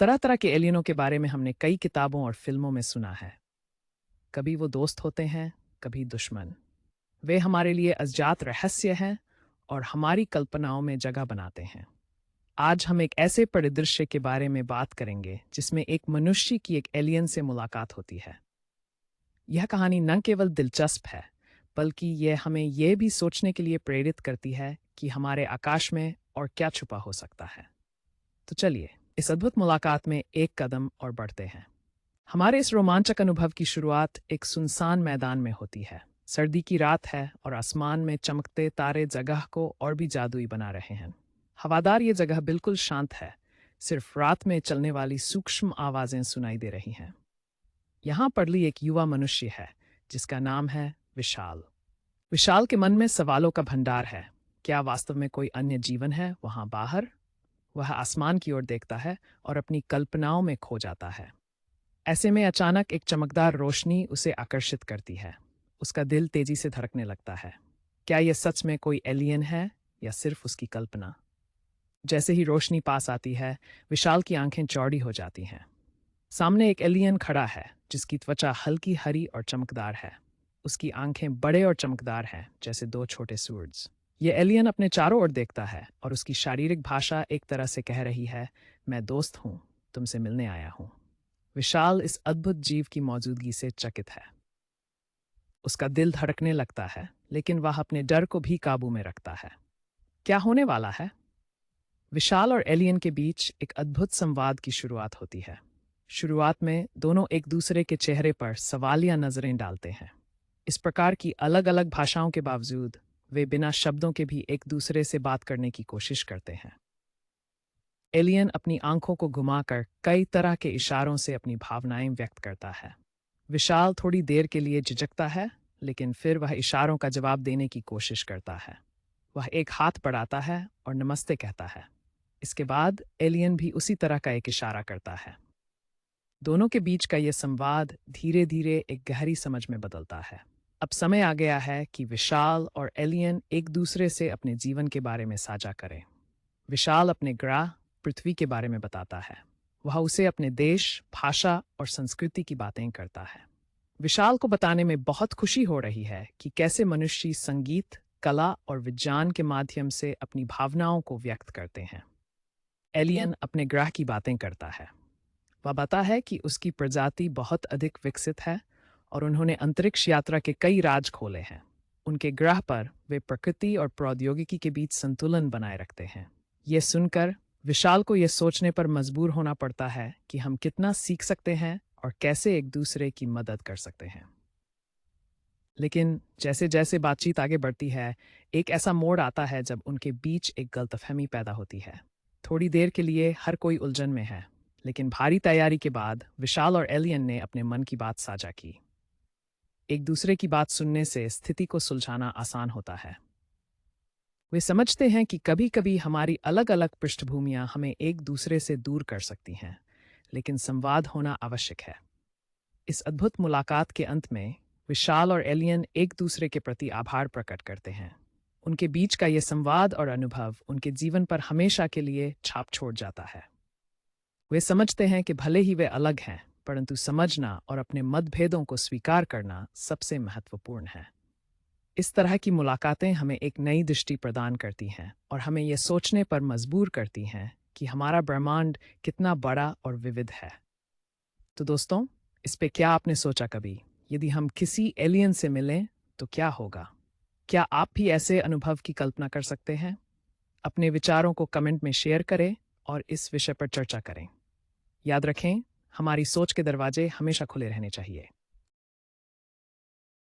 तरह तरह के एलियनों के बारे में हमने कई किताबों और फिल्मों में सुना है। कभी वो दोस्त होते हैं, कभी दुश्मन। वे हमारे लिए अज्ञात रहस्य हैं और हमारी कल्पनाओं में जगह बनाते हैं। आज हम एक ऐसे परिदृश्य के बारे में बात करेंगे जिसमें एक मनुष्य की एक एलियन से मुलाकात होती है। यह कहानी न केवल दिलचस्प है, बल्कि यह हमें यह भी सोचने के लिए प्रेरित करती है कि हमारे आकाश में और क्या छुपा हो सकता है। तो चलिए, इस अद्भुत मुलाकात में एक कदम और बढ़ते हैं। हमारे इस रोमांचक अनुभव की शुरुआत एक सुनसान मैदान में होती है। सर्दी की रात है और आसमान में चमकते तारे जगह को और भी जादुई बना रहे हैं। हवादार ये जगह बिल्कुल शांत है, सिर्फ रात में चलने वाली सूक्ष्म आवाजें सुनाई दे रही हैं। यहाँ पड़ली एक युवा मनुष्य है जिसका नाम है विशाल। विशाल के मन में सवालों का भंडार है। क्या वास्तव में कोई अन्य जीवन है वहां बाहर? वह आसमान की ओर देखता है और अपनी कल्पनाओं में खो जाता है। ऐसे में अचानक एक चमकदार रोशनी उसे आकर्षित करती है। उसका दिल तेजी से धड़कने लगता है। क्या यह सच में कोई एलियन है या सिर्फ उसकी कल्पना? जैसे ही रोशनी पास आती है, विशाल की आंखें चौड़ी हो जाती हैं। सामने एक एलियन खड़ा है जिसकी त्वचा हल्की हरी और चमकदार है। उसकी आंखें बड़े और चमकदार हैं, जैसे दो छोटे सूरज। यह एलियन अपने चारों ओर देखता है और उसकी शारीरिक भाषा एक तरह से कह रही है, मैं दोस्त हूं, तुमसे मिलने आया हूं। विशाल इस अद्भुत जीव की मौजूदगी से चकित है। उसका दिल धड़कने लगता है, लेकिन वह अपने डर को भी काबू में रखता है। क्या होने वाला है? विशाल और एलियन के बीच एक अद्भुत संवाद की शुरुआत होती है। शुरुआत में दोनों एक दूसरे के चेहरे पर सवालिया नजरें डालते हैं। इस प्रकार की अलग अलग भाषाओं के बावजूद वे बिना शब्दों के भी एक दूसरे से बात करने की कोशिश करते हैं। एलियन अपनी आंखों को घुमाकर कई तरह के इशारों से अपनी भावनाएं व्यक्त करता है। विशाल थोड़ी देर के लिए झिझकता है, लेकिन फिर वह इशारों का जवाब देने की कोशिश करता है। वह एक हाथ बढ़ाता है और नमस्ते कहता है। इसके बाद एलियन भी उसी तरह का एक इशारा करता है। दोनों के बीच का यह संवाद धीरे धीरे एक गहरी समझ में बदलता है। अब समय आ गया है कि विशाल और एलियन एक दूसरे से अपने जीवन के बारे में साझा करें। विशाल अपने ग्रह पृथ्वी के बारे में बताता है। वह उसे अपने देश, भाषा और संस्कृति की बातें करता है। विशाल को बताने में बहुत खुशी हो रही है कि कैसे मनुष्य संगीत, कला और विज्ञान के माध्यम से अपनी भावनाओं को व्यक्त करते हैं। एलियन अपने ग्रह की बातें करता है। वह बताता है कि उसकी प्रजाति बहुत अधिक विकसित है और उन्होंने अंतरिक्ष यात्रा के कई राज खोले हैं। उनके ग्रह पर वे प्रकृति और प्रौद्योगिकी के बीच संतुलन बनाए रखते हैं। ये सुनकर विशाल को यह सोचने पर मजबूर होना पड़ता है कि हम कितना सीख सकते हैं और कैसे एक दूसरे की मदद कर सकते हैं। लेकिन जैसे जैसे बातचीत आगे बढ़ती है, एक ऐसा मोड़ आता है जब उनके बीच एक गलतफहमी पैदा होती है। थोड़ी देर के लिए हर कोई उलझन में है, लेकिन भारी तैयारी के बाद विशाल और एलियन ने अपने मन की बात साझा की। एक दूसरे की बात सुनने से स्थिति को सुलझाना आसान होता है। वे समझते हैं कि कभी कभी हमारी अलग अलग पृष्ठभूमियां हमें एक दूसरे से दूर कर सकती हैं, लेकिन संवाद होना आवश्यक है। इस अद्भुत मुलाकात के अंत में विशाल और एलियन एक दूसरे के प्रति आभार प्रकट करते हैं। उनके बीच का यह संवाद और अनुभव उनके जीवन पर हमेशा के लिए छाप छोड़ जाता है। वे समझते हैं कि भले ही वे अलग हैं, परंतु समझना और अपने मतभेदों को स्वीकार करना सबसे महत्वपूर्ण है। इस तरह की मुलाकातें हमें एक नई दृष्टि प्रदान करती हैं और हमें यह सोचने पर मजबूर करती हैं कि हमारा ब्रह्मांड कितना बड़ा और विविध है। तो दोस्तों, इस पे क्या आपने सोचा कभी? यदि हम किसी एलियन से मिलें तो क्या होगा? क्या आप भी ऐसे अनुभव की कल्पना कर सकते हैं? अपने विचारों को कमेंट में शेयर करें और इस विषय पर चर्चा करें। याद रखें, हमारी सोच के दरवाजे हमेशा खुले रहने चाहिए।